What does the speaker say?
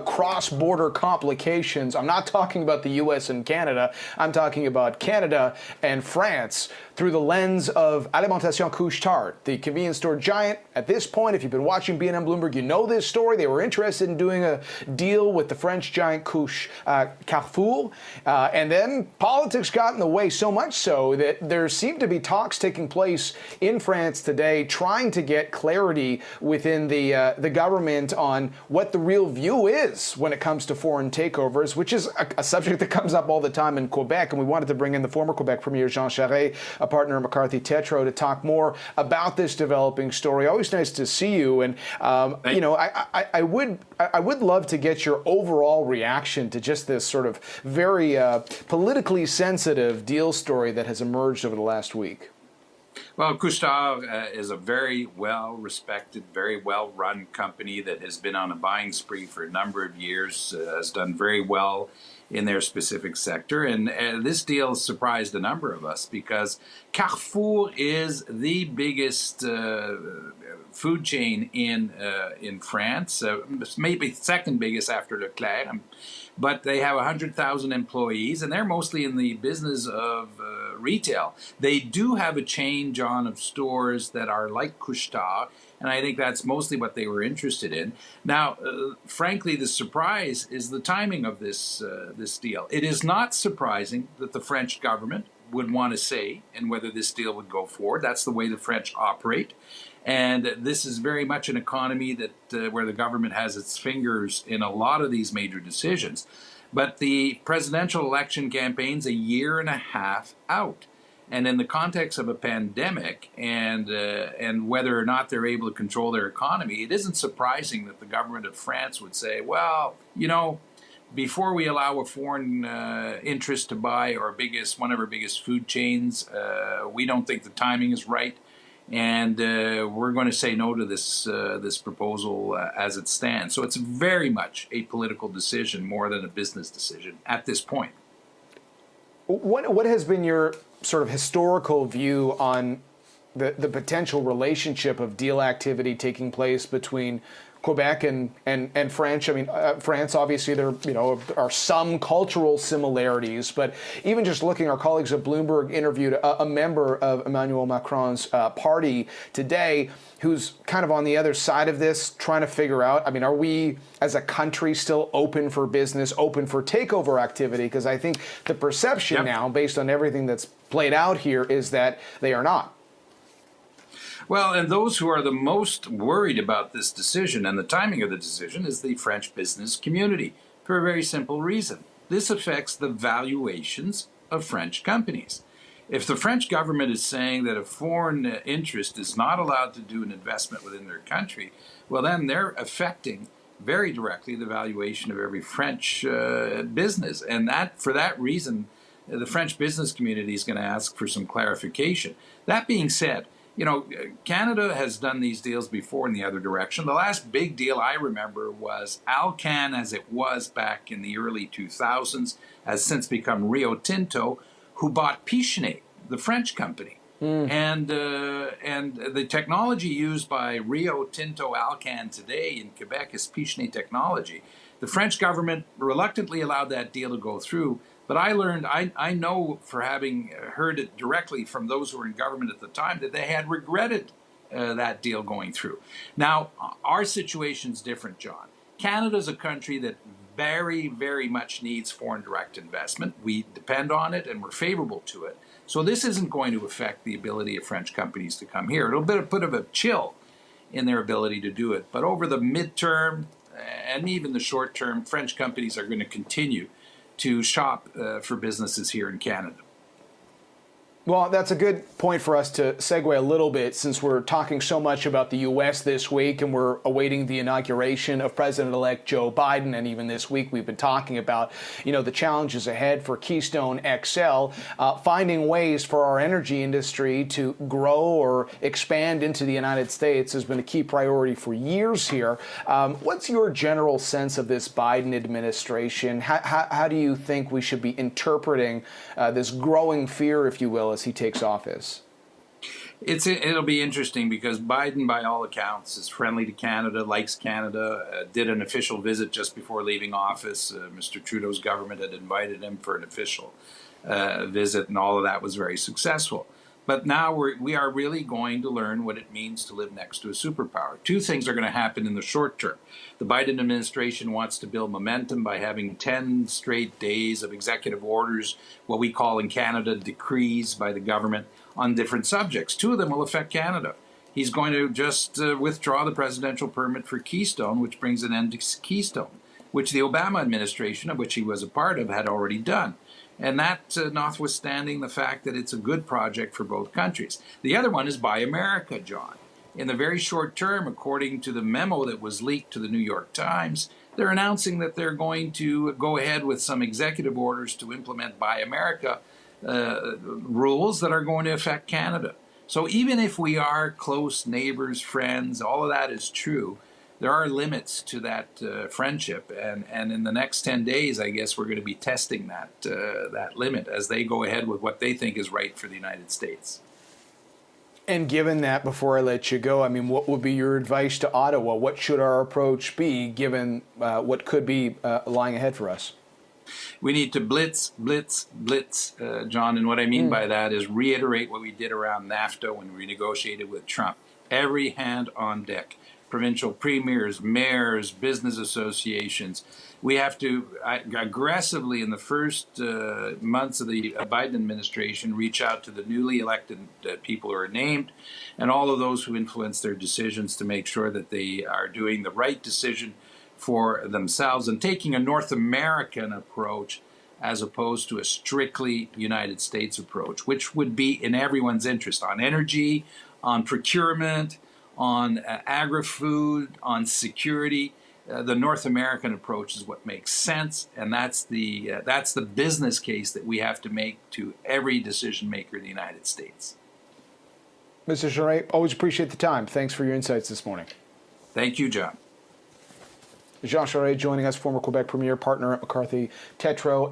cross-border complications. I'm not talking about the U.S. and Canada. I'm talking about Canada and France through the lens of Alimentation Couche-Tard, the convenience store giant. At this point, if you've been watching BNN Bloomberg, you know this story. They were interested in doing a deal with the French giant Carrefour, and then politics got in the way, so much so that there seem to be talks taking place in France today trying to get clarity within the government on what the real view is when it comes to foreign takeovers, which is a subject that comes up all the time in Quebec. And we wanted to bring in the former Quebec Premier Jean Charest, a partner of McCarthy Tétrault, to talk more about this developing story. Always nice to see you. And, you know, I would love to get your overall reaction to just this sort of very politically sensitive deal story that has emerged over the last week. Well, Couche-Tard is a very well-respected, very well-run company that has been on a buying spree for a number of years, has done very well in their specific sector. And this deal surprised a number of us because Carrefour is the biggest food chain in France, maybe second biggest after Leclerc. But they have 100,000 employees, and they're mostly in the business of retail. They do have a chain, John, of stores that are like Couche-Tard, and I think that's mostly what they were interested in. Now, frankly, the surprise is the timing of this deal. It is not surprising that the French government would want to say and whether this deal would go forward. That's the way the French operate. And this is very much an economy that where the government has its fingers in a lot of these major decisions. But the presidential election campaign's a year and a half out. And in the context of a pandemic and whether or not they're able to control their economy, it isn't surprising that the government of France would say, well, you know, before we allow a foreign interest to buy one of our biggest food chains, we don't think the timing is right. And we're going to say no to this proposal as it stands. So it's very much a political decision more than a business decision at this point. What has been your sort of historical view on the potential relationship of deal activity taking place between Quebec and France? I mean, France, obviously, there are some cultural similarities, but even just looking, our colleagues at Bloomberg interviewed a member of Emmanuel Macron's party today who's kind of on the other side of this, trying to figure out, I mean, are we as a country still open for business, open for takeover activity? Because I think the perception now, based on everything that's played out here, is that they are not. Well, and those who are the most worried about this decision and the timing of the decision is the French business community, for a very simple reason. This affects the valuations of French companies. If the French government is saying that a foreign interest is not allowed to do an investment within their country, well, then they're affecting very directly the valuation of every French business. And for that reason, the French business community is going to ask for some clarification. That being said, you know, Canada has done these deals before in the other direction. The last big deal I remember was Alcan, as it was back in the early 2000s, has since become Rio Tinto, who bought Pichenay, the French company. And the technology used by Rio Tinto Alcan today in Quebec is Pichenay technology. The French government reluctantly allowed that deal to go through. But I know for having heard it directly from those who were in government at the time that they had regretted that deal going through. Now, our situation's different, John. Canada's a country that very, very much needs foreign direct investment. We depend on it and we're favorable to it. So this isn't going to affect the ability of French companies to come here. It'll be a bit of a chill in their ability to do it. But over the midterm and even the short term, French companies are going to continue to shop for businesses here in Canada. Well, that's a good point for us to segue a little bit, since we're talking so much about the U.S. this week and we're awaiting the inauguration of President-elect Joe Biden. And even this week, we've been talking about, you know, the challenges ahead for Keystone XL. Finding ways for our energy industry to grow or expand into the United States has been a key priority for years here. What's your general sense of this Biden administration? How do you think we should be interpreting this growing fear, if you will, as he takes office? It'll be interesting because Biden, by all accounts, is friendly to Canada, likes Canada, did an official visit just before leaving office. Mr. Trudeau's government had invited him for an official visit, and all of that was very successful. But now we are really going to learn what it means to live next to a superpower. Two things are going to happen in the short term. The Biden administration wants to build momentum by having 10 straight days of executive orders, what we call in Canada decrees by the government on different subjects. Two of them will affect Canada. He's going to just withdraw the presidential permit for Keystone, which brings an end to Keystone, which the Obama administration, of which he was a part of, had already done. And that notwithstanding the fact that it's a good project for both countries. The other one is Buy America, John. In the very short term, according to the memo that was leaked to the New York Times, they're announcing that they're going to go ahead with some executive orders to implement Buy America rules that are going to affect Canada. So even if we are close neighbors, friends, all of that is true, there are limits to that friendship, and in the next 10 days, I guess we're going to be testing that limit as they go ahead with what they think is right for the United States. And given that, before I let you go, I mean, what would be your advice to Ottawa? What should our approach be, given what could be lying ahead for us? We need to blitz, John, and what I mean by that is reiterate what we did around NAFTA when we negotiated with Trump. Every hand on deck. Provincial premiers, mayors, business associations. We have to aggressively, in the first months of the Biden administration, reach out to the newly elected people who are named and all of those who influence their decisions to make sure that they are doing the right decision for themselves and taking a North American approach as opposed to a strictly United States approach, which would be in everyone's interest on energy, on procurement, on agri-food, on security. The North American approach is what makes sense, and that's the business case that we have to make to every decision maker in the United States. Mr. Charest, always appreciate the time. Thanks for your insights this morning. Thank you, John. Jean Charest joining us, former Quebec Premier, partner at McCarthy Tétrault.